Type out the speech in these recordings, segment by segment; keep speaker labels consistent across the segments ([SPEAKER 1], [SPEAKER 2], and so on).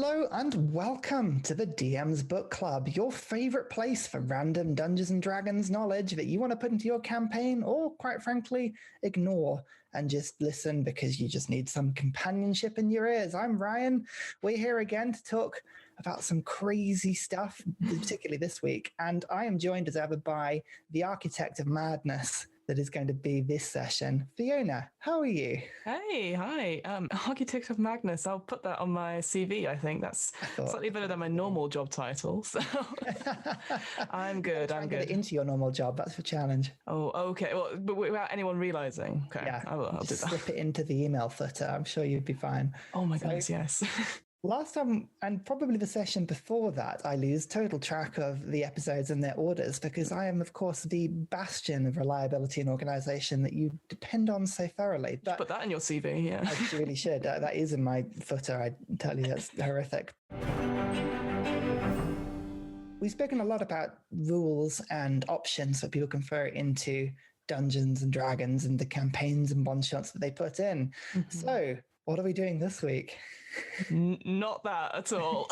[SPEAKER 1] Hello and welcome to the DM's Book Club, your favorite place for random Dungeons and Dragons knowledge that you want to put into your campaign or, quite frankly, ignore and just listen because you just need some companionship in your ears. I'm Ryan. We're here again to talk about some crazy stuff, particularly this week, and I am joined as ever by the architect of madness that is going to be this session. Fiona, how are you?
[SPEAKER 2] Hey, hi. Architect of Magnus. I'll put that on my CV, I think. That's slightly better than my normal job title. So I'm good. I'm good.
[SPEAKER 1] Get it into your normal job. That's the challenge.
[SPEAKER 2] Oh, okay. Well, but without anyone realizing. Okay.
[SPEAKER 1] Yeah.
[SPEAKER 2] I'll do that.
[SPEAKER 1] Slip it into the email footer. I'm sure you'd be fine.
[SPEAKER 2] Oh my goodness, yes.
[SPEAKER 1] Last time, and probably the session before that, I lose total track of the episodes and their orders because I am, of course, the bastion of reliability and organization that you depend on so thoroughly.
[SPEAKER 2] But put that in your CV, yeah.
[SPEAKER 1] I really should. That is in my footer, I tell you, that's horrific. We've spoken a lot about rules and options that people can throw into Dungeons and Dragons and the campaigns and one-shots that they put in. Mm-hmm. So, what are we doing this week?
[SPEAKER 2] Not that at all.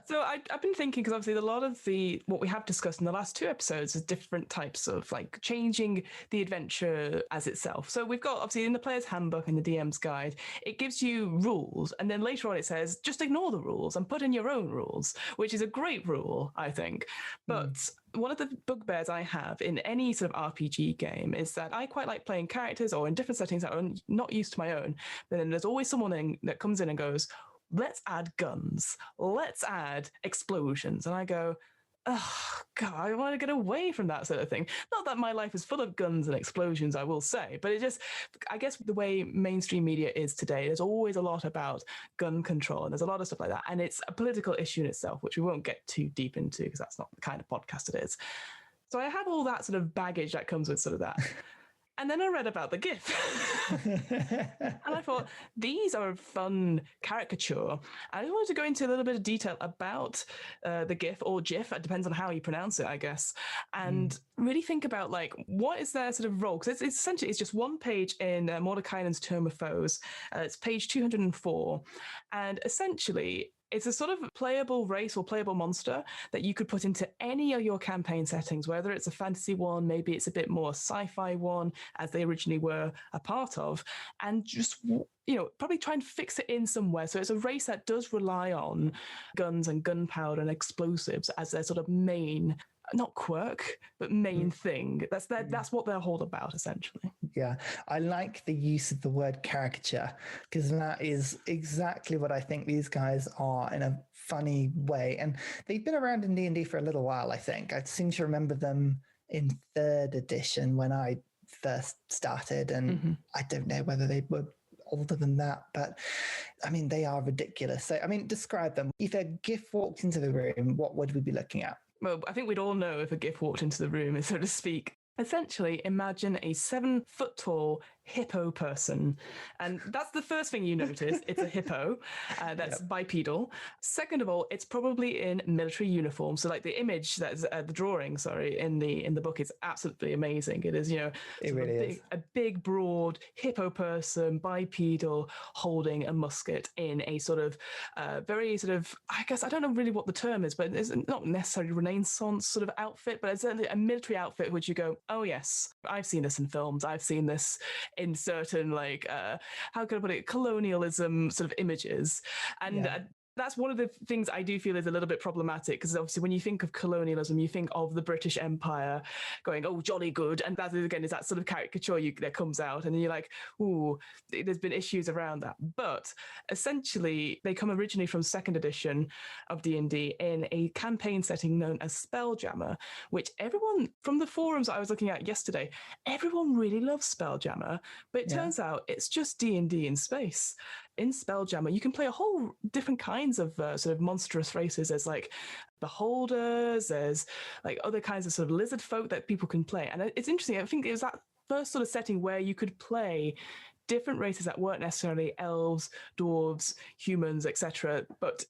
[SPEAKER 2] So I've been thinking, because obviously a lot of what we have discussed in the last two episodes is different types of like changing the adventure as itself. So we've got obviously in the player's handbook and the DM's guide, it gives you rules. And then later on it says, just ignore the rules and put in your own rules, which is a great rule, I think. But one of the bugbears I have in any sort of RPG game is that I quite like playing characters or in different settings that are not used to my own. But then there's always someone that comes in and goes, let's add guns, let's add explosions. And I go, oh, God, I want to get away from that sort of thing. Not that my life is full of guns and explosions, I will say, but it just, I guess the way mainstream media is today, there's always a lot about gun control and there's a lot of stuff like that. And it's a political issue in itself, which we won't get too deep into because that's not the kind of podcast it is. So I have all that sort of baggage that comes with sort of that. And then I read about the Giff. And I thought, these are a fun caricature. I just wanted to go into a little bit of detail about the Giff or Giff. It depends on how you pronounce it, I guess. And really think about, like, what is their sort of role? Because it's essentially, it's just one page in Mordenkainen's Tome of Foes. It's page 204. And essentially, it's a sort of playable race or playable monster that you could put into any of your campaign settings, whether it's a fantasy one, maybe it's a bit more sci-fi one, as they originally were a part of, and just, probably try and fix it in somewhere. So it's a race that does rely on guns and gunpowder and explosives as their sort of main, not quirk, but main thing. That's what they're all about, essentially.
[SPEAKER 1] Yeah, I like the use of the word caricature because that is exactly what I think these guys are in a funny way. And they've been around in D&D for a little while, I think. I seem to remember them in 3rd edition when I first started, and I don't know whether they were older than that, but I mean, they are ridiculous. So, I mean, describe them. If a Giff walked into the room, what would we be looking at?
[SPEAKER 2] Well, I think we'd all know if a Giff walked into the room, so to speak. Essentially, imagine a 7-foot-tall hippo person. And that's the first thing you notice. It's a hippo that's bipedal. Second of all, it's probably in military uniform. So like the image, that's the drawing, in the book is absolutely amazing. It is,
[SPEAKER 1] it really is
[SPEAKER 2] a big, broad hippo person, bipedal, holding a musket in a sort of very sort of, I guess, I don't know really what the term is, but it's not necessarily Renaissance sort of outfit, but it's certainly a military outfit, which you go, oh yes, I've seen this in films. I've seen this in certain, like, how can I put it, colonialism sort of images. And that's one of the things I do feel is a little bit problematic, because obviously when you think of colonialism, you think of the British Empire going, oh, jolly good. And that, again, is that sort of caricature that comes out. And then you're like, ooh, there's been issues around that. But essentially, they come originally from 2nd edition of D&D in a campaign setting known as Spelljammer, which everyone, from the forums I was looking at yesterday, everyone really loves Spelljammer. But it turns out it's just D&D in space. In Spelljammer, you can play a whole different kinds of sort of monstrous races. There's like beholders, there's like other kinds of sort of lizard folk that people can play. And it's interesting. I think it was that first sort of setting where you could play different races that weren't necessarily elves, dwarves, humans, etc., but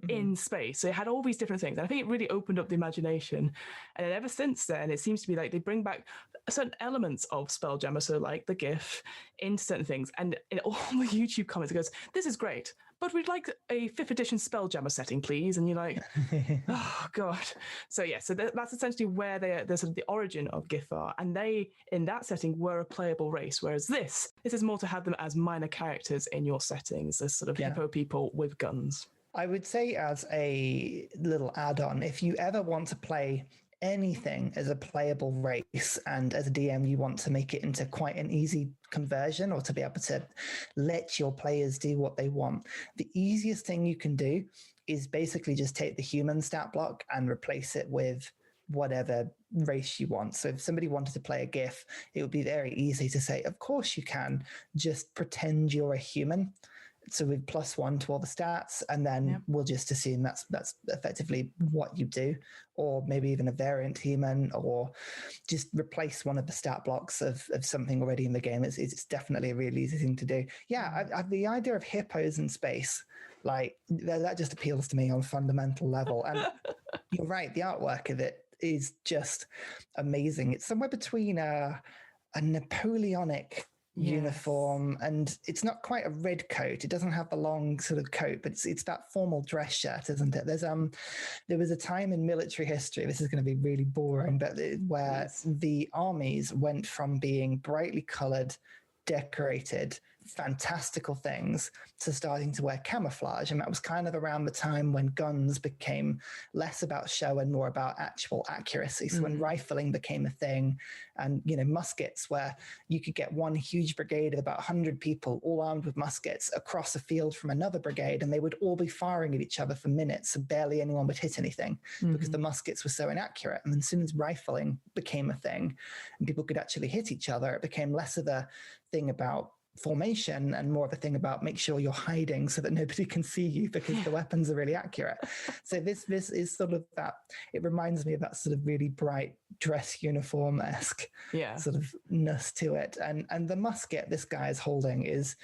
[SPEAKER 2] in space. So it had all these different things. And I think it really opened up the imagination. And then ever since then, it seems to be like they bring back certain elements of Spelljammer, so like the Giff, into certain things. And in all the YouTube comments, it goes, this is great, but we'd like a 5th edition Spelljammer setting, please. And you're like, oh, God. So, yeah, so that's essentially where they're sort of the origin of Giff are. And they, in that setting, were a playable race, whereas this is more to have them as minor characters in your settings, as sort of hippo people with guns.
[SPEAKER 1] I would say, as a little add-on, if you ever want to play anything as a playable race, and as a DM you want to make it into quite an easy conversion, or to be able to let your players do what they want, the easiest thing you can do is basically just take the human stat block and replace it with whatever race you want. So if somebody wanted to play a Giff, it would be very easy to say, of course you can, just pretend you're a human. So with +1 to all the stats, and then we'll just assume that's effectively what you do, or maybe even a variant human, or just replace one of the stat blocks of something already in the game. It's definitely a really easy thing to do. Yeah, the idea of hippos in space, like that just appeals to me on a fundamental level. And you're right, the artwork of it is just amazing. It's somewhere between a Napoleonic uniform, and it's not quite a red coat. It doesn't have the long sort of coat, but it's that formal dress shirt, isn't it? There was a time in military history, this is going to be really boring, but where the armies went from being brightly colored, decorated, fantastical things to starting to wear camouflage. And that was kind of around the time when guns became less about show and more about actual accuracy. So when rifling became a thing, and muskets, where you could get one huge brigade of about 100 people all armed with muskets across a field from another brigade, and they would all be firing at each other for minutes, so barely anyone would hit anything because the muskets were so inaccurate. And as soon as rifling became a thing and people could actually hit each other, it became less of a thing about formation and more of a thing about make sure you're hiding so that nobody can see you because the weapons are really accurate. So this is sort of that, it reminds me of that sort of really bright dress uniform-esque sort of ness to it. And the musket this guy is holding is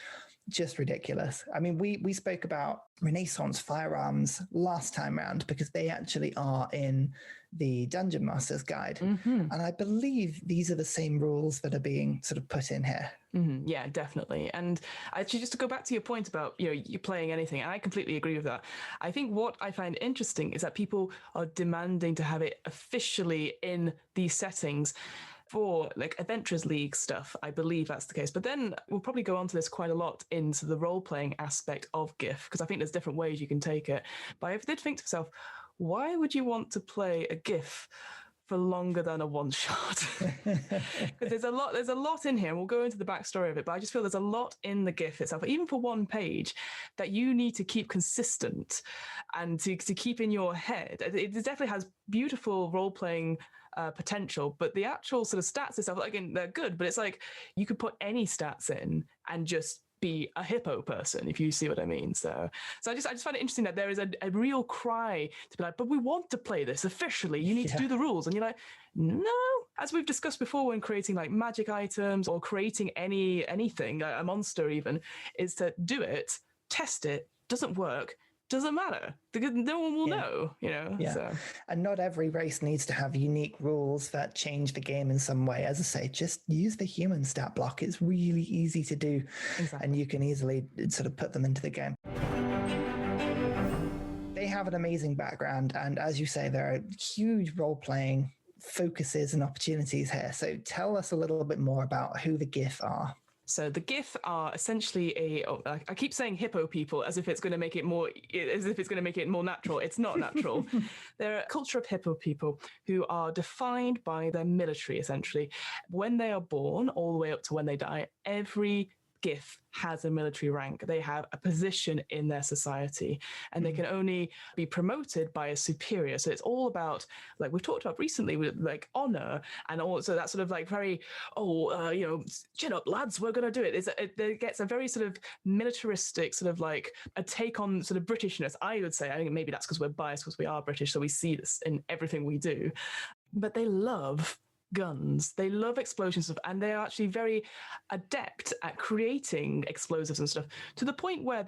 [SPEAKER 1] just ridiculous. I mean, we spoke about Renaissance firearms last time round because they actually are in the Dungeon Master's Guide. And I believe these are the same rules that are being sort of put in here.
[SPEAKER 2] Yeah, definitely. And actually, just to go back to your point about, you playing anything, and I completely agree with that. I think what I find interesting is that people are demanding to have it officially in these settings. For like Adventurers League stuff, I believe that's the case. But then we'll probably go on to this quite a lot into the role-playing aspect of Giff, because I think there's different ways you can take it. But I did think to myself, why would you want to play a Giff for longer than a one-shot? Because there's a lot in here, and we'll go into the backstory of it, but I just feel there's a lot in the Giff itself, even for one page, that you need to keep consistent and to keep in your head. It definitely has beautiful role-playing potential, but the actual sort of stats itself, again, they're good, but it's like you could put any stats in and just be a hippo person, if you see what I mean. So I just find it interesting that there is a real cry to be like, but we want to play this officially. You need to do the rules. And you're like, no. As we've discussed before, when creating like magic items or creating anything, a monster even, is to do it, test it, doesn't work, doesn't matter because no one will know, So.
[SPEAKER 1] And not every race needs to have unique rules that change the game in some way. As I say, just use the human stat block. It's really easy to do, and you can easily sort of put them into the game. They have an amazing background, and as you say, there are huge role-playing focuses and opportunities here. So tell us a little bit more about who the Giff are.
[SPEAKER 2] So the Giff are essentially I keep saying hippo people as if it's going to make it more natural. It's not natural. They're a culture of hippo people who are defined by their military, essentially. When they are born, all the way up to when they die, every Giff has a military rank. They have a position in their society, and they can only be promoted by a superior. So it's all about, like we've talked about recently, with like honor, and also that sort of like very, chin up lads, we're going to do it. It gets a very sort of militaristic sort of like a take on sort of Britishness, I would say. I think maybe that's because we're biased because we are British, so we see this in everything we do. But they love guns. They love explosions stuff, and they are actually very adept at creating explosives and stuff, to the point where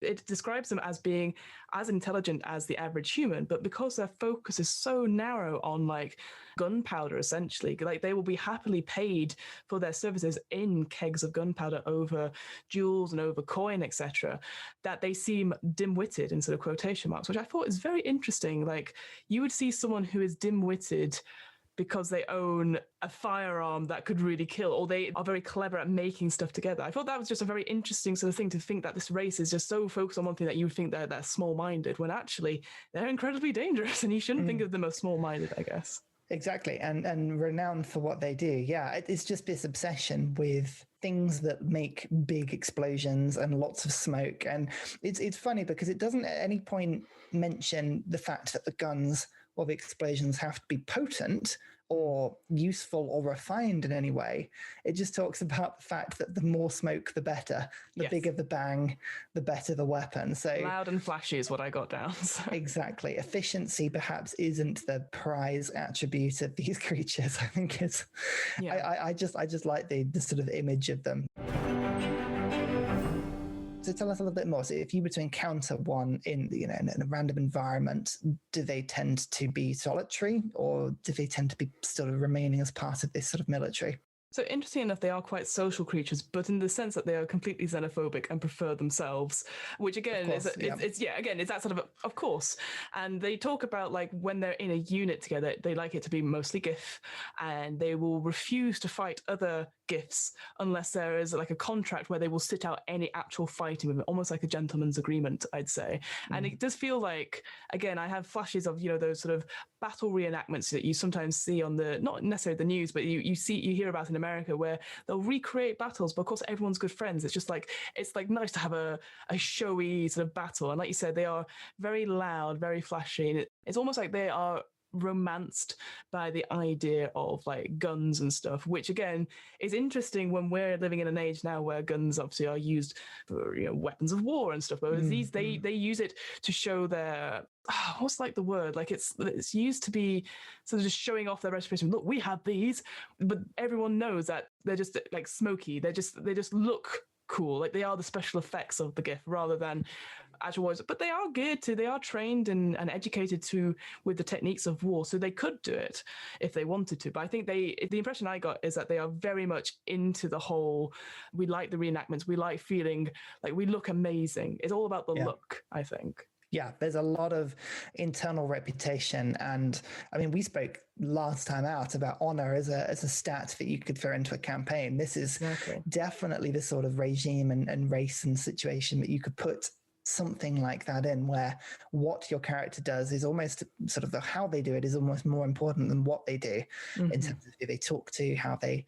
[SPEAKER 2] it describes them as being as intelligent as the average human, but because their focus is so narrow on like gunpowder, essentially, like they will be happily paid for their services in kegs of gunpowder over jewels and over coin, etc., that they seem dim-witted in sort of quotation marks, which I thought is very interesting. Like, you would see someone who is dim-witted because they own a firearm that could really kill, or they are very clever at making stuff together. I thought that was just a very interesting sort of thing, to think that this race is just so focused on one thing that you would think they're small-minded, when actually they're incredibly dangerous, and you shouldn't think of them as small-minded, I guess.
[SPEAKER 1] Exactly, and renowned for what they do. Yeah, it's just this obsession with things that make big explosions and lots of smoke. And it's funny because it doesn't at any point mention the fact that the guns or the explosions have to be potent or useful or refined in any way. It just talks about the fact that the more smoke, the better. The bigger the bang, the better the weapon. So
[SPEAKER 2] loud and flashy is what I got down. So.
[SPEAKER 1] Exactly. Efficiency perhaps isn't the prize attribute of these creatures. I think it's. Yeah. I just like the sort of image of them. So tell us a little bit more. So if you were to encounter one in a random environment, do they tend to be solitary, or do they tend to be sort of remaining as part of this sort of military?
[SPEAKER 2] So interesting enough, they are quite social creatures, but in the sense that they are completely xenophobic and prefer themselves, which again it's that sort of course. And they talk about like when they're in a unit together, they like it to be mostly Giff, and they will refuse to fight other Giffs unless there is like a contract where they will sit out any actual fighting with it, almost like a gentleman's agreement, I'd say. And it does feel like, again, I have flashes of those sort of battle reenactments that you sometimes see on the, not necessarily the news, but you hear about in America, where they'll recreate battles, but of course everyone's good friends. It's like nice to have a showy sort of battle, and like you said, they are very loud, very flashy, and it's almost like they are romanced by the idea of like guns and stuff, which again is interesting when we're living in an age now where guns obviously are used for weapons of war and stuff, but these they use it to show their what's like the word, like it's used to be sort of just showing off their reputation. Look, we have these, but everyone knows that they're just like smoky, they just look cool, like they are the special effects of the Giff rather than actual warriors. But they are geared to, they are trained and educated to with the techniques of war, so they could do it if they wanted to. But I think the impression I got is that they are very much into the whole, we like the reenactments, we like feeling like we look amazing. It's all about the look, I think.
[SPEAKER 1] Yeah, there's a lot of internal reputation. And I mean, we spoke last time out about honor as a stat that you could throw into a campaign. This is definitely the sort of regime and race and situation that you could put something like that in, where what your character does is almost sort of how they do it is almost more important than what they do in terms of who they talk to, how they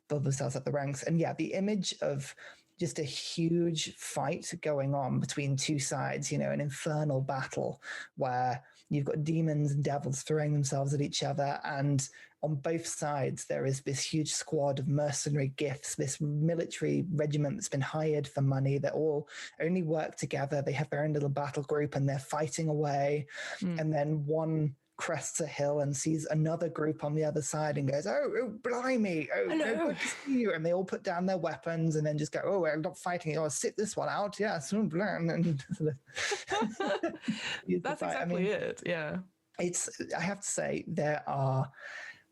[SPEAKER 1] build themselves up the ranks. And yeah, the image of just a huge fight going on between two sides, an infernal battle where you've got demons and devils throwing themselves at each other. And on both sides, there is this huge squad of mercenary Giffs, this military regiment that's been hired for money that all only work together. They have their own little battle group and they're fighting away. And then one crests a hill and sees another group on the other side and goes, oh blimey, good to see you. And they all put down their weapons and then just go, oh, we're not fighting. Oh, sit this one out. Yeah. And
[SPEAKER 2] that's exactly it. Yeah.
[SPEAKER 1] I have to say, there are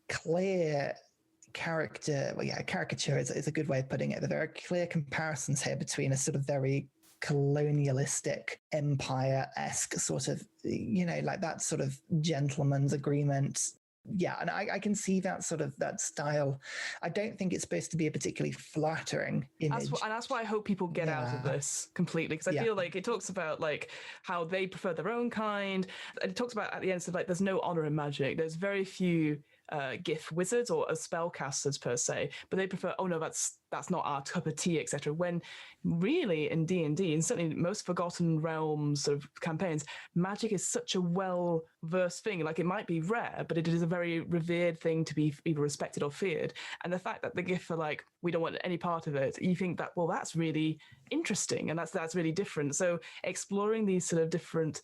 [SPEAKER 1] clear caricature is a good way of putting it. There are clear comparisons here between a sort of very colonialistic empire-esque sort of, like that sort of gentleman's agreement. Yeah, and I can see that sort of that style. I don't think it's supposed to be a particularly flattering image.
[SPEAKER 2] That's why I hope people get out of this completely, because I feel like it talks about like how they prefer their own kind. And it talks about at the end of like there's no honor in magic. There's very few Giff wizards or spellcasters per se, but they prefer, oh no, that's not our cup of tea, etc. When really in D&D, and certainly most Forgotten Realms sort of campaigns, magic is such a well-versed thing. Like, it might be rare, but it is a very revered thing to be either respected or feared. And the fact that the Giff are like, we don't want any part of it, you think that, well, that's really interesting, and that's really different. So exploring these sort of different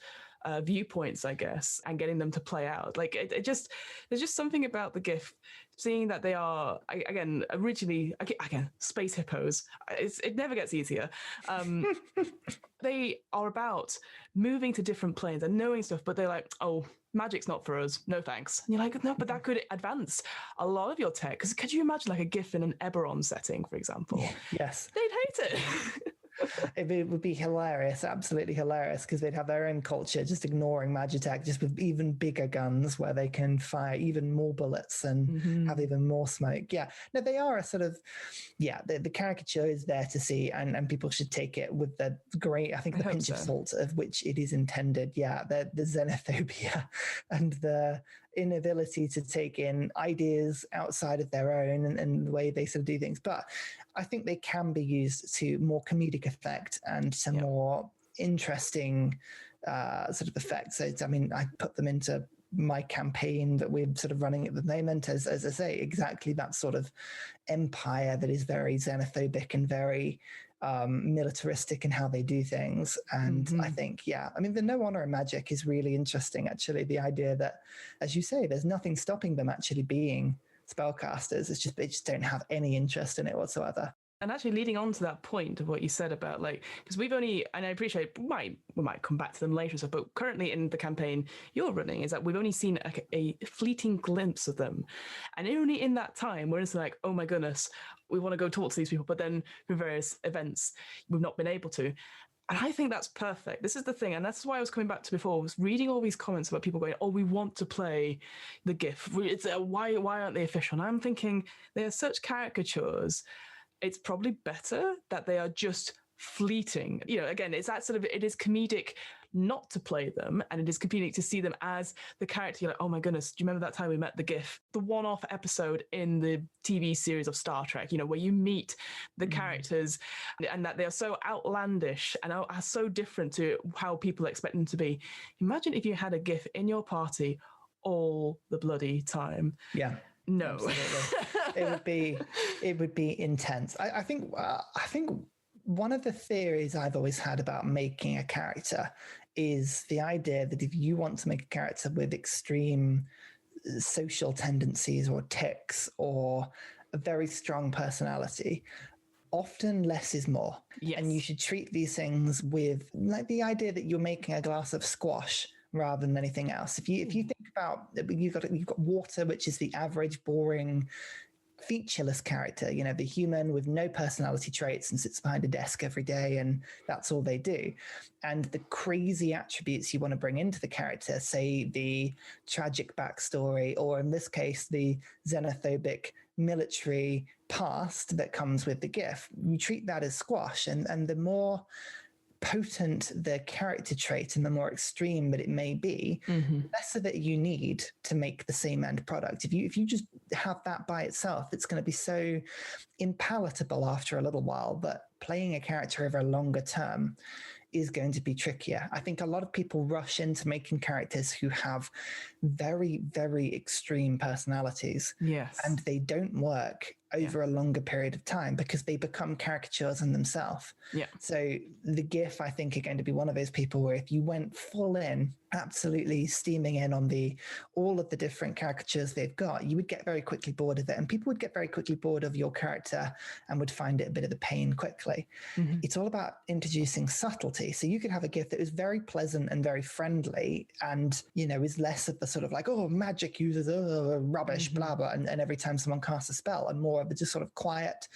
[SPEAKER 2] viewpoints, I guess, and getting them to play out. Like there's just something about the GIF, seeing that they are originally space hippos. It never gets easier. They are about moving to different planes and knowing stuff, but they're like, oh, magic's not for us. No thanks. And you're like, no, but that could advance a lot of your tech. Because could you imagine like a GIF in an Eberron setting, for example?
[SPEAKER 1] Yes.
[SPEAKER 2] They'd hate it.
[SPEAKER 1] It would be hilarious, absolutely hilarious, because they'd have their own culture, just ignoring Magitech, just with even bigger guns where they can fire even more bullets and have even more smoke. Yeah, no, they are a sort of, the caricature is there to see, and people should take it with the great, I think, the pinch of salt of which it is intended. Yeah, the xenophobia and the inability to take in ideas outside of their own and the way they sort of do things. But I think they can be used to more comedic effect and to more interesting sort of effects. So, I mean, I put them into my campaign that we're sort of running at the moment as I say, exactly that sort of empire that is very xenophobic and very militaristic in how they do things. And I think, I mean, the no honor in magic is really interesting, actually. The idea that, as you say, there's nothing stopping them actually being spellcasters. It's just they just don't have any interest in it whatsoever.
[SPEAKER 2] And actually, leading on to that point of what you said about, like, because we've only, and I appreciate we might come back to them later and stuff, but currently in the campaign you're running is that we've only seen a fleeting glimpse of them, and only in that time where it's like, oh my goodness, we want to go talk to these people, but then for various events we've not been able to. And I think that's perfect. This is the thing, and that's why I was coming back to before. I was reading all these comments about people going, "Oh, we want to play the GIF. It's why aren't they official?" And I'm thinking they are such caricatures. It's probably better that they are just fleeting. You know, again, it's that sort of, it is comedic not to play them, and it is comedic to see them as the character. You're like, oh my goodness, do you remember that time we met the GIF? The one-off episode in the TV series of Star Trek, you know, where you meet the characters and that they are so outlandish and are so different to how people expect them to be. Imagine if you had a GIF in your party all the bloody time.
[SPEAKER 1] Yeah.
[SPEAKER 2] No.
[SPEAKER 1] it would be intense. I think one of the theories I've always had about making a character is the idea that if you want to make a character with extreme social tendencies or tics or a very strong personality, often less is more.
[SPEAKER 2] Yes.
[SPEAKER 1] And you should treat these things with, like, the idea that you're making a glass of squash rather than anything else. If you think about, you've got water, which is the average boring featureless character, you know, the human with no personality traits and sits behind a desk every day and that's all they do. And the crazy attributes you want to bring into the character, say the tragic backstory, or in this case, the xenophobic military past that comes with the GIF, you treat that as squash. And the more potent the character trait and the more extreme that it may be, the less of it you need to make the same end product. If you just have that by itself, it's going to be so impalatable after a little while that playing a character over a longer term is going to be trickier. I think a lot of people rush into making characters who have very, very extreme personalities.
[SPEAKER 2] Yes.
[SPEAKER 1] And they don't work over a longer period of time because they become caricatures in themselves.
[SPEAKER 2] Yeah.
[SPEAKER 1] So the GIF, I think, are going to be one of those people where if you went full in, absolutely steaming in on all of the different caricatures they've got, you would get very quickly bored of it. And people would get very quickly bored of your character and would find it a bit of a pain quickly. It's all about introducing subtlety. So you could have a GIF that is very pleasant and very friendly and, you know, is less of the sort of like, oh, magic users, rubbish, blah, blah. And every time someone casts a spell, and more of the just sort of quiet.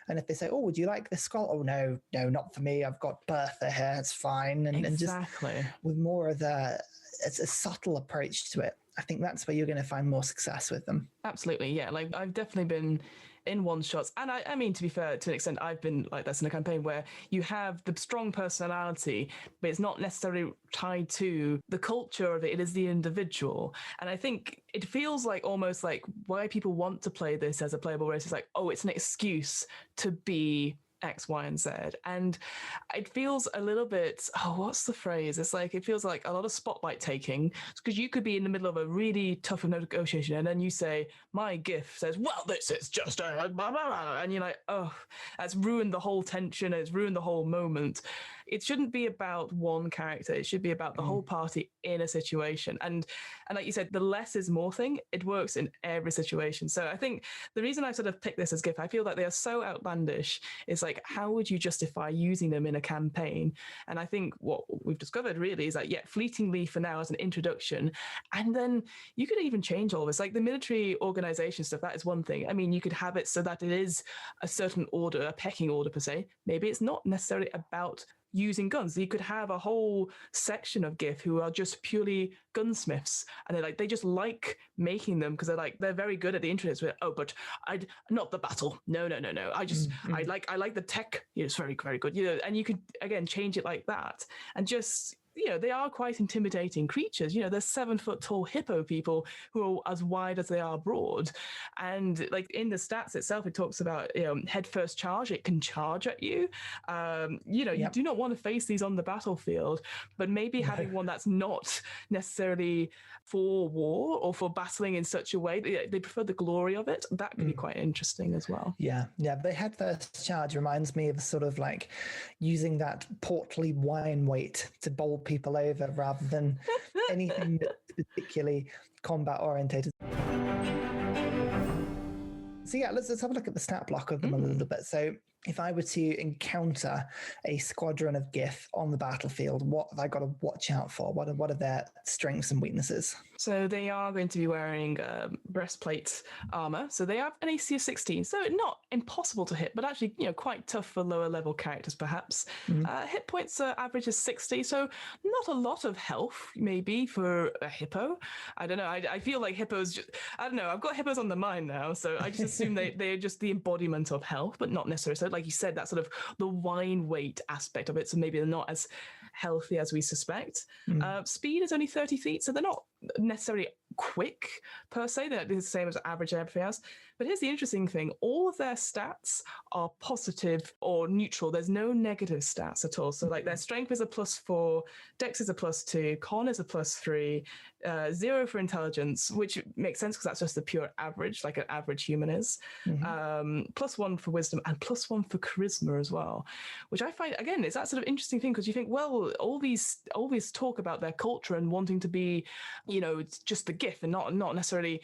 [SPEAKER 1] And if they say, oh, would you like this scroll? Oh, no, not for me. I've got Bertha here. It's fine. And just with more of a subtle approach to it, I think that's where you're going to find more success with them.
[SPEAKER 2] Absolutely. Yeah. Like I've definitely been in one shots. And I mean, to be fair, to an extent, I've been like this in a campaign where you have the strong personality, but it's not necessarily tied to the culture of it. It is the individual. And I think it feels like almost like why people want to play this as a playable race is like, oh, it's an excuse to be X, Y, and Z. And it feels a little bit, what's the phrase? It's like, it feels like a lot of spotlight taking, because you could be in the middle of a really tough negotiation and then you say, my GIF says, well, this is just a blah, blah, blah. And you're like, oh, that's ruined the whole tension. It's ruined the whole moment. it shouldn't be about one character. It should be about the whole party in a situation. And like you said, the less is more thing, it works in every situation. So I think the reason I sort of picked this as Giff, I feel that they are so outlandish. It's like, how would you justify using them in a campaign? And I think what we've discovered really is that, fleetingly for now as an introduction. And then you could even change all this. Like the military organization stuff, that is one thing. I mean, you could have it so that it is a certain order, a pecking order per se. Maybe it's not necessarily about using guns. You could have a whole section of Giff who are just purely gunsmiths, and they just like making them because they're very good at the internet. But I'd not the battle. No. I like the tech. It's very, very good. And you could again change it like that, and just. They are quite intimidating creatures. They're 7-foot tall hippo people who are as wide as they are broad. And like in the stats itself, it talks about, head first charge. It can charge at you. You do not want to face these on the battlefield, but maybe having one that's not necessarily for war or for battling in such a way, they prefer the glory of it. That could be quite interesting as well.
[SPEAKER 1] Yeah. The head first charge reminds me of sort of like using that portly wine weight to bowl people over rather than anything that's particularly combat orientated. So let's have a look at the stat block of them a little bit. So if I were to encounter a squadron of Giff on the battlefield, what have I got to watch out for? What are their strengths and weaknesses?
[SPEAKER 2] So they are going to be wearing breastplate armor. So they have an AC of 16. So not impossible to hit, but actually, quite tough for lower level characters, perhaps. Hit points average is 60. So not a lot of health, maybe, for a hippo. I don't know. I feel like hippos, I don't know. I've got hippos on the mind now. So I just assume they're just the embodiment of health, but not necessarily. So like you said, that sort of the wine weight aspect of it. So maybe they're not as healthy as we suspect. Speed is only 30 feet. So they're not necessarily quick per se. They're the same as average and everything else. But here's the interesting thing. All of their stats are positive or neutral. There's no negative stats at all. So like their strength is a +4, dex is a +2, con is a +3, 0 for intelligence, which makes sense because that's just the pure average, like an average human is. +1 for wisdom and +1 for charisma as well, which I find, again, it's that sort of interesting thing because you think, well, all these talk about their culture and wanting to be, it's just the Giff and not necessarily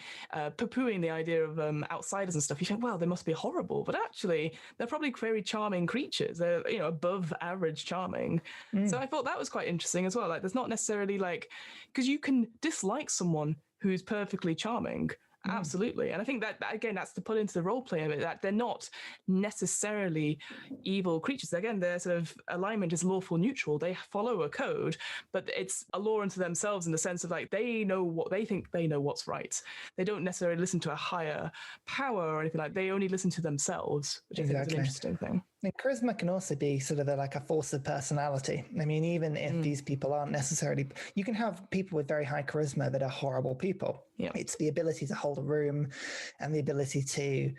[SPEAKER 2] poo-pooing the idea of outsiders and stuff. You think, well, they must be horrible, but actually they're probably very charming creatures. They're above average charming. So I thought that was quite interesting as well. Like there's not necessarily because you can dislike someone who's perfectly charming. Absolutely. And I think that, again, that's to put into the role play of it, that they're not necessarily evil creatures. Again, their sort of alignment is lawful neutral. They follow a code, but it's a law unto themselves in the sense of they know what they think, they know what's right. They don't necessarily listen to a higher power or anything like that. They only listen to themselves, which I think is an interesting thing.
[SPEAKER 1] And charisma can also be sort of like a force of personality. I mean, even if these people aren't necessarily, you can have people with very high charisma that are horrible people.
[SPEAKER 2] Yeah.
[SPEAKER 1] It's the ability to hold a room and the ability to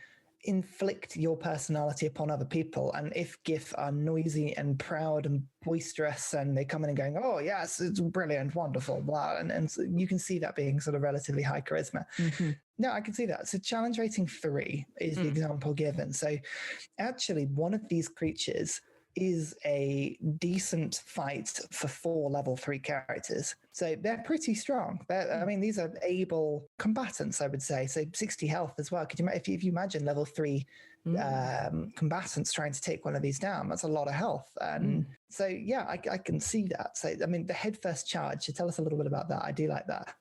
[SPEAKER 1] inflict your personality upon other people. And if Giff are noisy and proud and boisterous and they come in and going, oh yes, it's brilliant, wonderful, blah, and so you can see that being sort of relatively high charisma. No, I can see that. So challenge rating 3 is the example given. So actually one of these creatures is a decent fight for 4 level 3 characters. So they're pretty strong. These are able combatants, I would say. So 60 health as well. Could you, if you imagine level 3 combatants trying to take one of these down, that's a lot of health. And so, I can see that. So, the head first charge, so tell us a little bit about that. I do like that.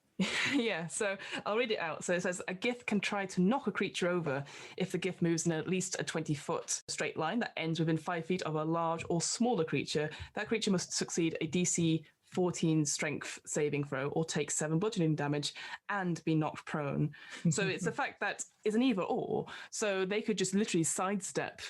[SPEAKER 2] Yeah, so I'll read it out. So it says, a Giff can try to knock a creature over if the Giff moves in at least a 20-foot straight line that ends within 5 feet of a large or smaller creature. That creature must succeed a DC 14 strength saving throw or take 7 bludgeoning damage and be knocked prone. So it's the fact that it's an either or. So they could just literally sidestep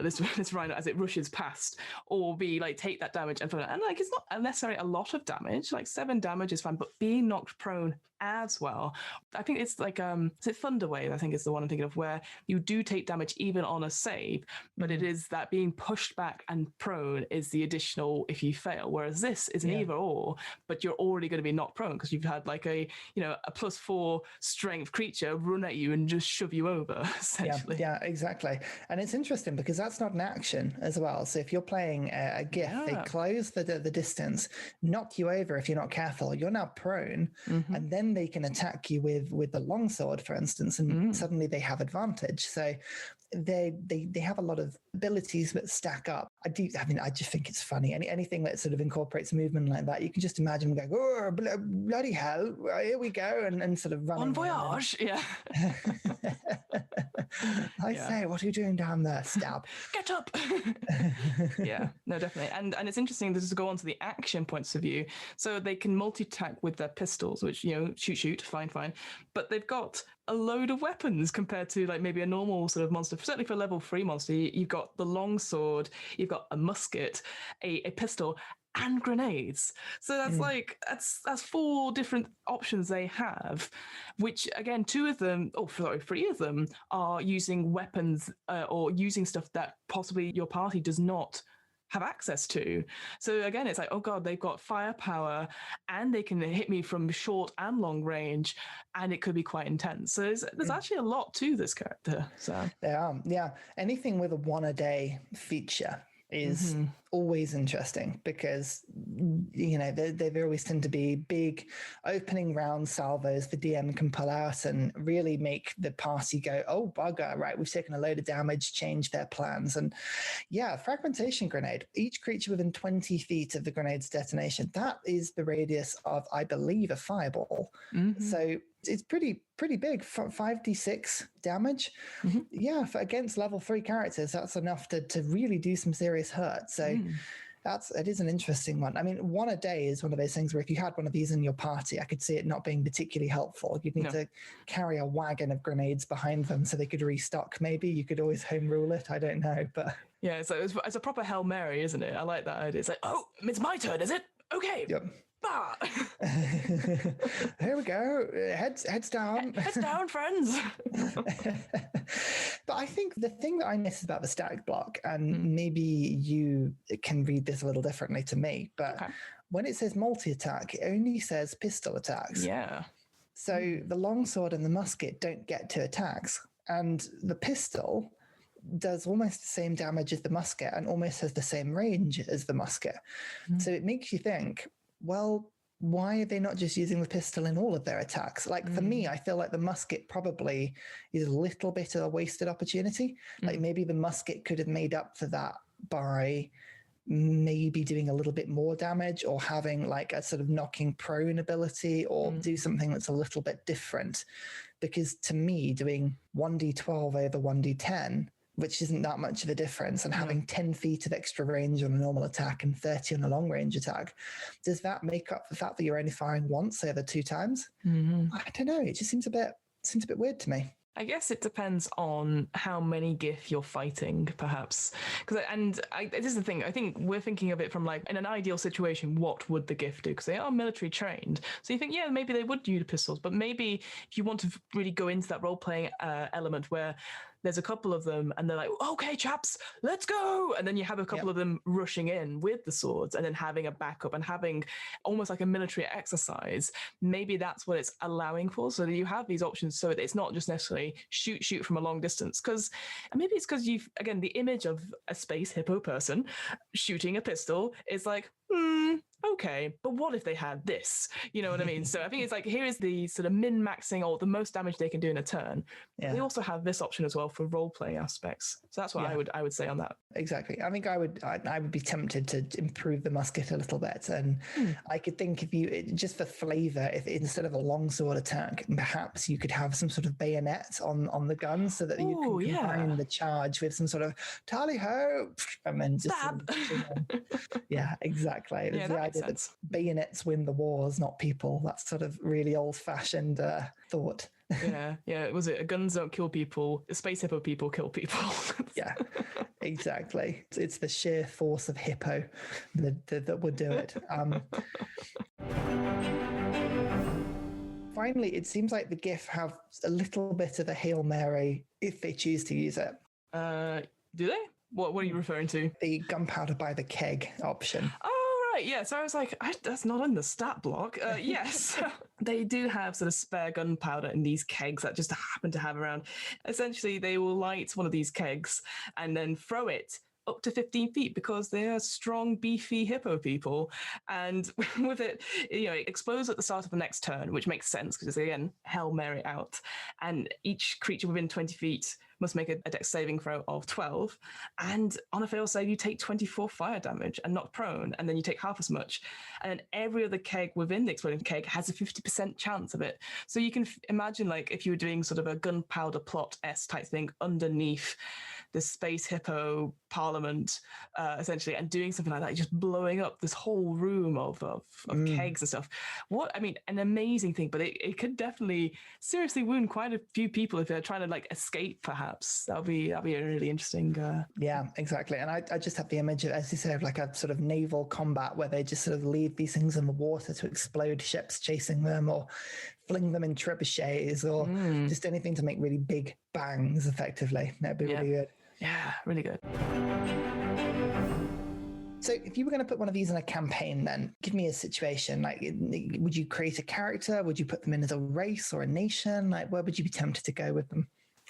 [SPEAKER 2] this rhino as it rushes past, or be take that damage and it's not necessarily a lot of damage. 7 damage is fine, but being knocked prone as well. I think it's is it Thunderwave? I think is the one I'm thinking of, where you do take damage even on a save, but it is that being pushed back and prone is the additional if you fail. Whereas this is an either overall, but you're already going to be knocked prone because you've had like a +4 strength creature run at you and just shove you over, essentially.
[SPEAKER 1] Yeah, exactly. And it's interesting because that's not an action as well. So if you're playing a Giff, they close the distance, knock you over if you're not careful. You're now prone, and then they can attack you with the longsword, for instance, and suddenly they have advantage. So they have a lot of abilities that stack up. I just think it's funny. Anything that sort of incorporates movement like that, you can just imagine them going, oh, bloody hell, here we go, and sort of running.
[SPEAKER 2] Bon voyage, yeah.
[SPEAKER 1] I say, what are you doing down there? Stab.
[SPEAKER 2] Get up. Yeah, no, definitely. And it's interesting to go on to the action points of view. So they can multi-attack with their pistols, which, shoot, fine. But they've got a load of weapons compared to like maybe a normal sort of monster. Certainly for a level 3 monster, you've got the longsword, you've got a musket, a pistol, and grenades. So that's that's 4 different options they have, which again, 3 of them are using weapons or using stuff that possibly your party does not have access to. So again, it's like, oh god, they've got firepower and they can hit me from short and long range, and it could be quite intense. So there's actually a lot to this character. So
[SPEAKER 1] yeah, anything with a 1-a-day feature is always interesting because they always tend to be big opening round salvos the DM can pull out and really make the party go, oh bugger, right, we've taken a load of damage, change their plans. And fragmentation grenade, each creature within 20 feet of the grenade's detonation, that is the radius of, I believe, a fireball. So it's pretty big, 5d6 damage. Yeah, against level 3 characters, that's enough to really do some serious hurt. So it is an interesting one. I mean, 1 a day is one of those things where if you had one of these in your party, I could see it not being particularly helpful. You'd need to carry a wagon of grenades behind them so they could restock. Maybe you could always home rule it. I don't know, but
[SPEAKER 2] yeah, so it's a proper Hail Mary, isn't it? I like that idea. It's like, oh, it's my turn, is it? Okay.
[SPEAKER 1] Yep.
[SPEAKER 2] Bah.
[SPEAKER 1] Here we go. Heads down.
[SPEAKER 2] Heads down, friends.
[SPEAKER 1] But I think the thing that I miss about the static block, and maybe you can read this a little differently to me, but when it says multi-attack, it only says pistol attacks.
[SPEAKER 2] Yeah.
[SPEAKER 1] So the longsword and the musket don't get 2 attacks. And the pistol does almost the same damage as the musket and almost has the same range as the musket. So it makes you think, well, why are they not just using the pistol in all of their attacks? Like for me, I feel like the musket probably is a little bit of a wasted opportunity. Like maybe the musket could have made up for that by maybe doing a little bit more damage or having like a sort of knocking prone ability or do something that's a little bit different. Because to me, doing 1d12 over 1d10, which isn't that much of a difference, and having 10 feet of extra range on a normal attack and 30 on a long range attack, does that make up for the fact that you're only firing once over 2 times? I don't know. It just seems a bit weird to me.
[SPEAKER 2] I guess it depends on how many Giff you're fighting, perhaps. This is the thing. I think we're thinking of it from like, in an ideal situation, what would the Giff do? Because they are military trained. So you think, yeah, maybe they would use pistols. But maybe if you want to really go into that role-playing element where there's a couple of them and they're like, okay, chaps, let's go. And then you have a couple of them rushing in with the swords and then having a backup and having almost like a military exercise. Maybe that's what it's allowing for. So that you have these options so that it's not just necessarily shoot from a long distance. Because maybe it's because again, the image of a space hippo person shooting a pistol is like, okay, but what if they had this? You know what I mean? So I think it's like, here is the sort of min-maxing or the most damage they can do in a turn. Yeah. They also have this option as well for role-playing aspects. So that's what I would say on that.
[SPEAKER 1] Exactly. I think I would be tempted to improve the musket a little bit. And I could think if you, just for flavor, if instead of a longsword attack, perhaps you could have some sort of bayonet on the gun so that you can combine the charge with some sort of tally-ho and then just yeah, exactly.
[SPEAKER 2] Yeah, that makes sense.
[SPEAKER 1] That bayonets win the wars, not people. That's sort of really old-fashioned thought.
[SPEAKER 2] Yeah. Was it guns don't kill people? Space hippo people kill people.
[SPEAKER 1] Yeah, exactly. It's the sheer force of hippo that would do it. Finally, it seems like the Giff have a little bit of a Hail Mary if they choose to use it.
[SPEAKER 2] Do they? What are you referring to?
[SPEAKER 1] The gunpowder by the keg option.
[SPEAKER 2] Oh, right. Yeah. So I was like, that's not in the stat block. Yes. They do have sort of spare gunpowder in these kegs that just happen to have around. Essentially, they will light one of these kegs and then throw it up to 15 feet because they are strong, beefy hippo people. And with it, it explodes at the start of the next turn, which makes sense because it's, again, Hail Mary out. And each creature within 20 feet must make a dex saving throw of 12. And on a fail save, you take 24 fire damage and knock prone, and then you take half as much. And every other keg within the exploding keg has a 50% chance of it. So you can imagine, like, if you were doing sort of a gunpowder plot-esque type thing underneath the space hippo parliament, essentially, and doing something like that, just blowing up this whole room of kegs and stuff. An amazing thing, but it could definitely seriously wound quite a few people if they're trying to like escape, perhaps. That'll be a really interesting.
[SPEAKER 1] Yeah, exactly. And I just have the image of, as you say, of like a sort of naval combat where they just sort of leave these things in the water to explode, ships chasing them, or fling them in trebuchets, or just anything to make really big bangs effectively. That'd be really good.
[SPEAKER 2] Yeah, really good.
[SPEAKER 1] So if you were going to put one of these in a campaign, then give me a situation. Like, would you create a character? Would you put them in as a race or a nation? Like, where would you be tempted to go with them?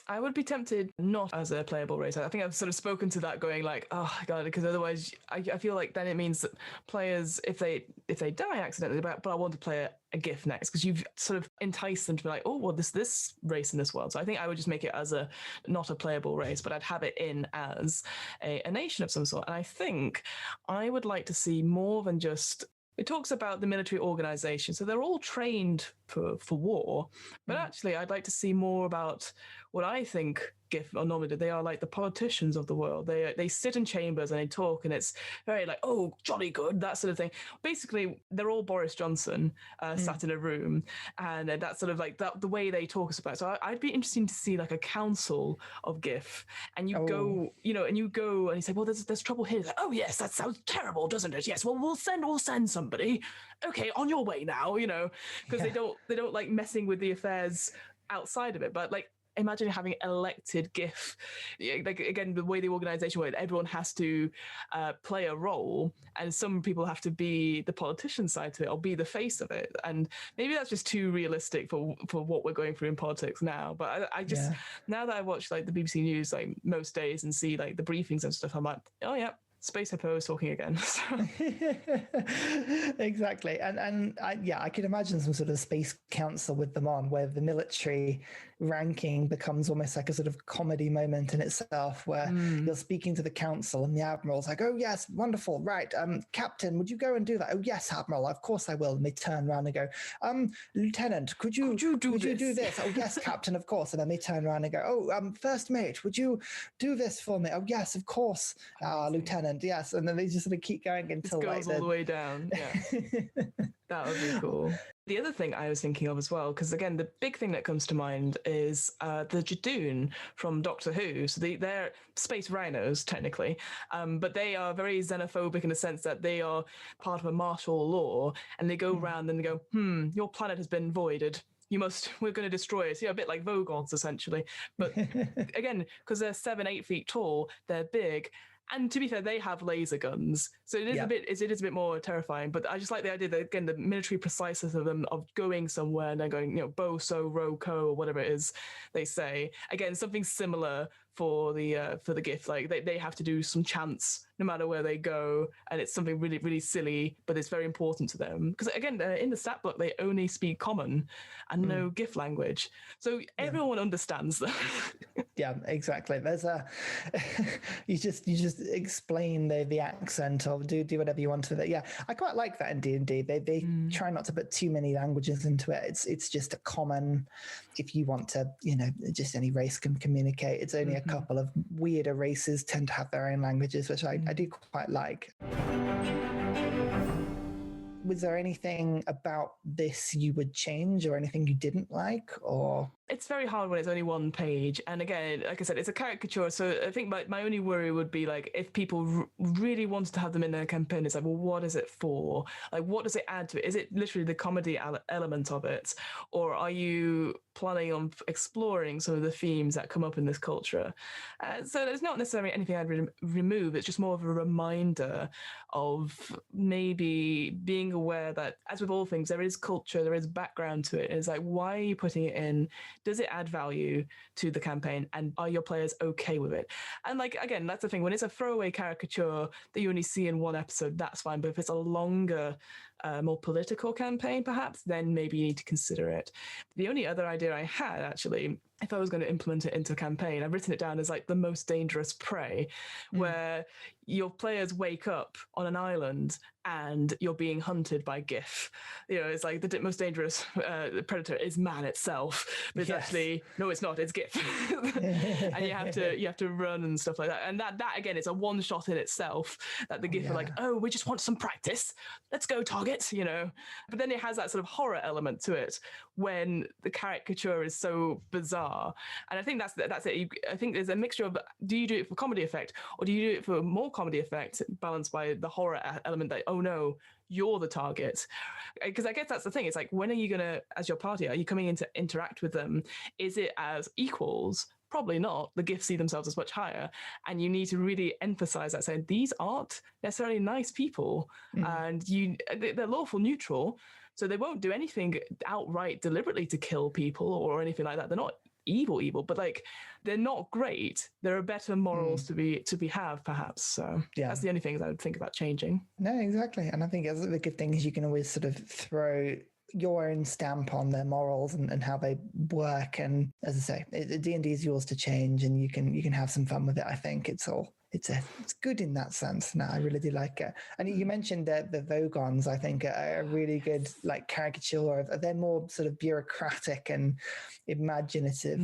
[SPEAKER 2] I would be tempted not as a playable race. I think I've sort of spoken to that going like, oh God, because otherwise I feel like then it means that players, if they die accidentally, but I want to play a Giff next, because you've sort of enticed them to be like, oh, well, this race in this world. So I think I would just make it as not a playable race, but I'd have it in as a nation of some sort. And I think I would like to see more than just... It talks about the military organization. So they're all trained for war. But actually, I'd like to see more about what I think Giff are normally do. They are like the politicians of the world. They sit in chambers and they talk, and it's very like, oh, jolly good, that sort of thing. Basically, they're all Boris Johnson sat in a room, and that's sort of like that, the way they talk is about. So I'd be interested to see like a council of Giff, and you go, and you say, well, there's trouble here. Like, oh yes, that sounds terrible, doesn't it? Yes, well, we'll send somebody. Okay, on your way now, because they don't like messing with the affairs outside of it, but like, imagine having elected Giff, like, again, the way the organization works, everyone has to play a role, and some people have to be the politician side to it or be the face of it. And maybe that's just too realistic for what we're going through in politics now. But I just, now that I watch like the BBC News like most days and see like the briefings and stuff, I'm like, oh yeah, Space Hippo is talking again.
[SPEAKER 1] Exactly. And I could imagine some sort of space council with them on, where the military ranking becomes almost like a sort of comedy moment in itself, where you're speaking to the council and the admiral's like, oh yes, wonderful, right, Captain, would you go and do that? Oh yes, Admiral, of course I will. And they turn around and go, Lieutenant, could you do this? Oh yes, Captain, of course. And then they turn around and go, oh, First Mate, would you do this for me? Oh yes, of course, Lieutenant, yes. And then they just sort of keep going until
[SPEAKER 2] it goes all the way down. Yeah. That would be cool. The other thing I was thinking of as well, because again, the big thing that comes to mind is the Jadoon from Doctor Who. So they're space rhinos, technically, but they are very xenophobic in the sense that they are part of a martial law, and they go around and they go, your planet has been voided. We're going to destroy it. So, a bit like Vogons, essentially. But again, because they're 7-8 feet tall, they're big. And to be fair, they have laser guns, so it is a bit more terrifying. But I just like the idea that, again, the military preciseness of them, of going somewhere and then going, Boso, Roko, or whatever it is they say. Again, something similar for the Giff. Like they have to do some chants no matter where they go, and it's something really, really silly, but it's very important to them. Because again, in the stat book, they only speak common and no Giff language, so everyone understands them.
[SPEAKER 1] Yeah, exactly. There's you just explain the accent, or do whatever you want with it. Yeah, I quite like that in D&D. They try not to put too many languages into it. It's just a common. If you want to, just any race can communicate. It's only a couple of weirder races tend to have their own languages, which I do quite like. was there anything about this you would change or anything you didn't like, or?
[SPEAKER 2] It's very hard when it's only one page. And again, like I said, it's a caricature. So I think my only worry would be like if people really wanted to have them in their campaign, it's like, well, what is it for? Like, what does it add to it? Is it literally the comedy element of it? Or are you planning on exploring some of the themes that come up in this culture? So there's not necessarily anything I'd remove. It's just more of a reminder of maybe being aware that, as with all things, there is culture, there is background to it. It's like, why are you putting it in? Does it add value to the campaign? And are your players okay with it? And like, again, that's the thing. When it's a throwaway caricature that you only see in one episode, that's fine. But if it's a longer, more political campaign, perhaps, then maybe you need to consider it. The only other idea I had, actually, if I was going to implement it into a campaign, I've written it down as like the most dangerous prey, where your players wake up on an island and you're being hunted by Giff. You know, it's like the most dangerous predator is man itself, but it's actually, no, it's not, it's Giff. And you have to run and stuff like that. And that again, it's a one shot in itself that the Giff are like, oh, we just want some practice. Let's go target, you know. But then it has that sort of horror element to it when the caricature is so bizarre. And I think that's it. I think there's a mixture of, do you do it for comedy effect, or do you do it for more comedy effect balanced by the horror element that, oh no, you're the target? Because I guess that's the thing. It's like, when are you going to, as your party, are you coming in to interact with them? Is it as equals? Probably not. The Giffs see themselves as much higher, and you need to really emphasize that, saying these aren't necessarily nice people, and they're lawful neutral, so they won't do anything outright deliberately to kill people or anything like that. They're not evil, but like, they're not great. There are better morals to be have, perhaps. So that's the only things I would think about changing.
[SPEAKER 1] No, exactly. And I think the good thing is you can always sort of throw your own stamp on their morals and how they work. And as I say, D&D is yours to change, and you can have some fun with it. I think it's good in that sense. No, I really do like it. And you mentioned that the Vogons, I think, are a really good like caricature of, they're more sort of bureaucratic and imaginative,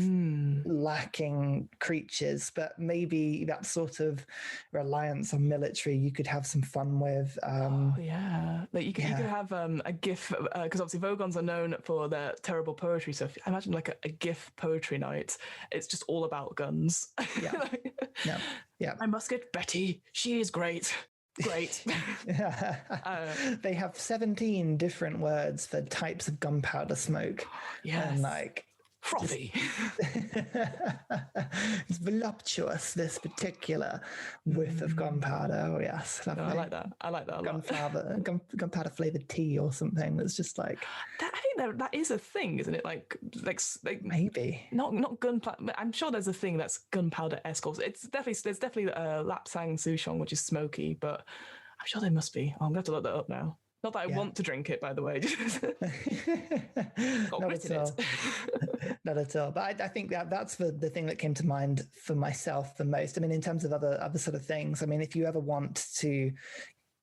[SPEAKER 1] lacking creatures, but maybe that sort of reliance on military you could have some fun with.
[SPEAKER 2] Like you could have a Giff, because obviously Vogons are known for their terrible poetry. So if I imagine like a Giff poetry night, it's just all about guns. My musket, Betty, she is great.
[SPEAKER 1] They have 17 different words for types of gunpowder smoke. And like
[SPEAKER 2] frothy.
[SPEAKER 1] It's voluptuous, this particular whiff of gunpowder. Oh yes,
[SPEAKER 2] no, I like that a lot.
[SPEAKER 1] Gunpowder flavored tea or something that's just like
[SPEAKER 2] that. I think that is a thing, isn't it? Like
[SPEAKER 1] maybe
[SPEAKER 2] not gunpowder. I'm sure there's a thing that's gunpowder-esque. There's definitely lapsang souchong, which is smoky, but I'm sure there must be. I'm going to have to look that up now. Not that I want to drink it, by the way. Got grit in it.
[SPEAKER 1] Not at all. But I think that's the thing that came to mind for myself the most. I mean, in terms of other sort of things, I mean, if you ever want to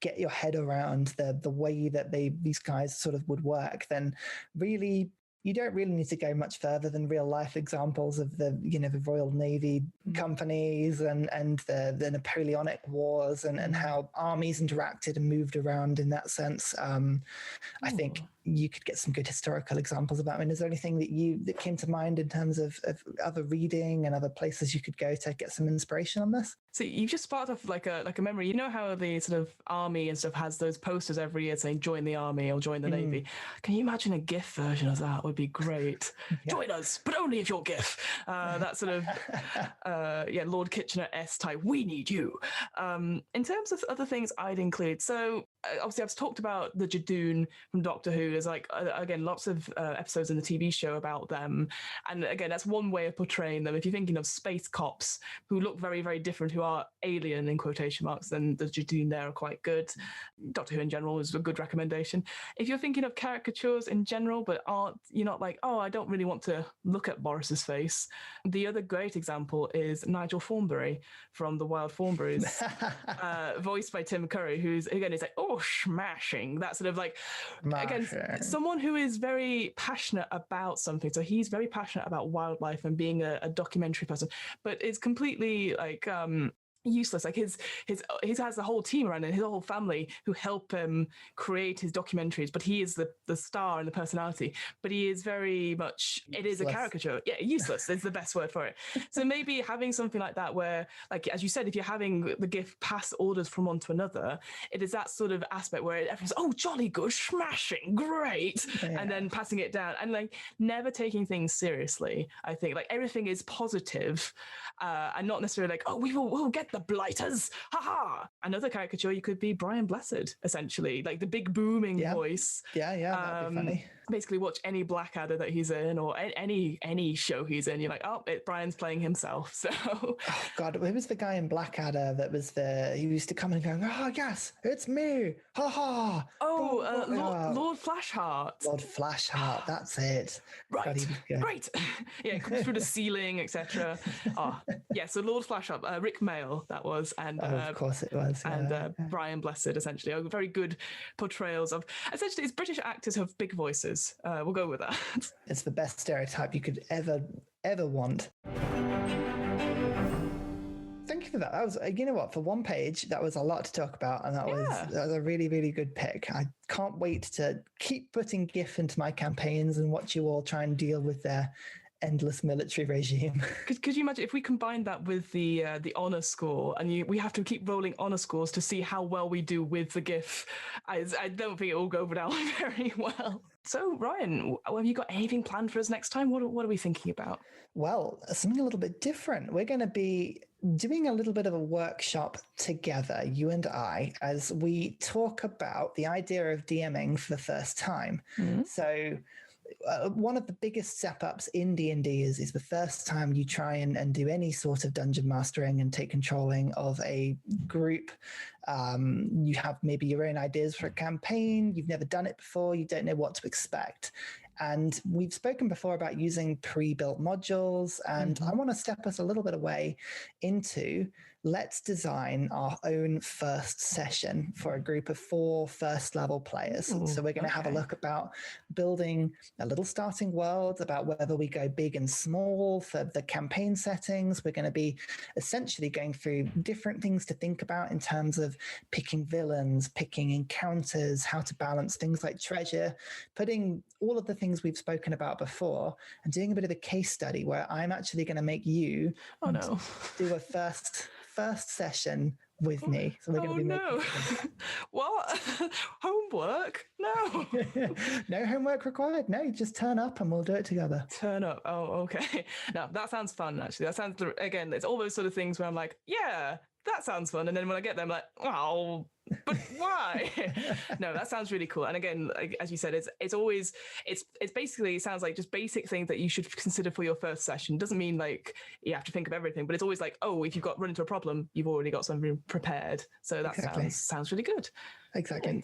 [SPEAKER 1] get your head around the way that these guys sort of would work, then really you don't really need to go much further than real life examples of the Royal Navy companies and the Napoleonic Wars and how armies interacted and moved around in that sense. I think you could get some good historical examples of that. I mean, is there anything that came to mind in terms of other reading and other places you could go to get some inspiration on this?
[SPEAKER 2] So you've just sparked off like a memory. You know how the sort of army and stuff has those posters every year saying join the army or join the navy? Can you imagine a Giff version of that? Would be great. Join us, but only if you're Giff. That sort of Lord Kitchener-esque type. We need you. In terms of other things I'd include, so obviously I've talked about the Jadoon from Doctor Who. There's like again lots of episodes in the TV show about them, and again that's one way of portraying them. If you're thinking of space cops who look very, very different, who are alien in quotation marks, then the Jadoon there are quite good. Doctor Who in general is a good recommendation. If you're thinking of caricatures in general but you're not like, oh, I don't really want to look at Boris's face, the other great example is Nigel Thornberry from the Wild Thornberrys, voiced by Tim Curry, who's again is like, oh, smashing, that sort of like again someone who is very passionate about something. So he's very passionate about wildlife and being a documentary person, but it's completely like useless. Like he has the whole team around him, his whole family who help him create his documentaries, but he is the star and the personality, but he is very much, it is a caricature. Yeah, useless is the best word for it. So maybe having something like that where, like as you said, if you're having the Giff pass orders from one to another, it is that sort of aspect where everyone's, oh, jolly good, smashing, great, and then passing it down, and like never taking things seriously. I think like everything is positive, and not necessarily like, oh, we'll get the blighters, haha. Another caricature, you could be Brian Blessed, essentially, like the big booming voice.
[SPEAKER 1] That'd be funny.
[SPEAKER 2] Basically watch any Blackadder that he's in, or any show he's in, you're like, oh, Brian's playing himself. So
[SPEAKER 1] oh god, who was the guy in Blackadder that was he used to come in and go, oh yes, it's me, haha.
[SPEAKER 2] Lord Flashheart.
[SPEAKER 1] Lord Flashheart, that's it.
[SPEAKER 2] Right. Great. Yeah, it comes through the ceiling, etc. So Lord Flashheart, Rick Mail, that was, and
[SPEAKER 1] of course it was,
[SPEAKER 2] and Brian Blessed, essentially, very good portrayals of, essentially, it's British actors who have big voices. We'll go with that.
[SPEAKER 1] It's the best stereotype you could ever want. Thank you for that. That was, you know what, for one page, that was a lot to talk about, and that was a really, really good pick. I can't wait to keep putting Giff into my campaigns and watch you all try and deal with their endless military regime.
[SPEAKER 2] Could you imagine if we combined that with the honor score, and we have to keep rolling honor scores to see how well we do with the Giff? I don't think it will go down very well. So Ryan, have you got anything planned for us next time? What are we thinking about?
[SPEAKER 1] Well, something a little bit different. We're going to be doing a little bit of a workshop together, you and I, as we talk about the idea of DMing for the first time. Mm-hmm. So one of the biggest step-ups in D&D is the first time you try and do any sort of dungeon mastering and take controlling of a group. You have maybe your own ideas for a campaign. You've never done it before. You don't know what to expect. And we've spoken before about using pre-built modules, and I want to step us a little bit away into let's design our own first session for a group of 4 first level players. Ooh, so we're going to have a look about building a little starting world, about whether we go big and small for the campaign settings. We're going to be essentially going through different things to think about in terms of picking villains, picking encounters, how to balance things like treasure, putting all of the things we've spoken about before, and doing a bit of a case study where I'm actually going to make you do a first session with me. So we're going to be
[SPEAKER 2] What? Homework? No.
[SPEAKER 1] No homework required. No, just turn up and we'll do it together.
[SPEAKER 2] Turn up. Oh, okay. Now that sounds fun, actually. That sounds, again, it's all those sort of things where I'm like, yeah, that sounds fun. And then when I get there, I'm like, oh, but why? No, that sounds really cool. And again, as you said, it's always, it's basically, it sounds like just basic things that you should consider for your first session. Doesn't mean like you have to think of everything, but it's always like, oh, if you've got run into a problem, you've already got something prepared. So that sounds really good.
[SPEAKER 1] Exactly.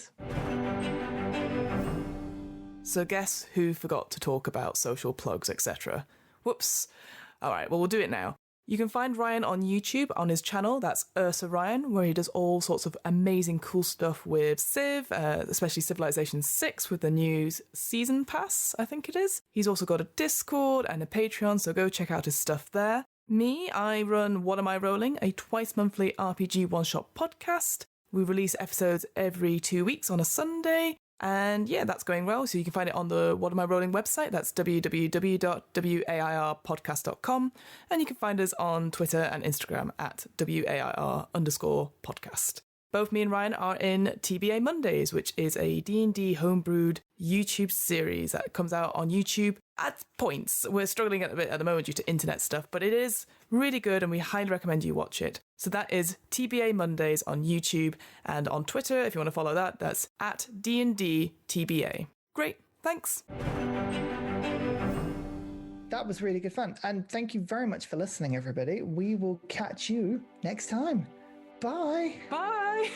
[SPEAKER 2] So guess who forgot to talk about social plugs, etc.? Whoops. All right, well, we'll do it now. You can find Ryan on YouTube on his channel, that's Ursa Ryan, where he does all sorts of amazing cool stuff with Civ, especially Civilization 6 with the new season pass, I think it is. He's also got a Discord and a Patreon, so go check out his stuff there. Me, I run What Am I Rolling, a twice-monthly RPG one-shot podcast. We release episodes every 2 weeks on a Sunday. And yeah, that's going well. So you can find it on the What Am I Rolling website. That's www.wairpodcast.com. And you can find us on Twitter and Instagram at WAIR_podcast. Both me and Ryan are in TBA Mondays, which is a D&D homebrewed YouTube series that comes out on YouTube at points. We're struggling a bit at the moment due to internet stuff, but it is really good and we highly recommend you watch it. So that is TBA Mondays on YouTube, and on Twitter, if you want to follow that, that's at DNDTBA. Great, thanks.
[SPEAKER 1] That was really good fun. And thank you very much for listening, everybody. We will catch you next time. Bye.
[SPEAKER 2] Bye.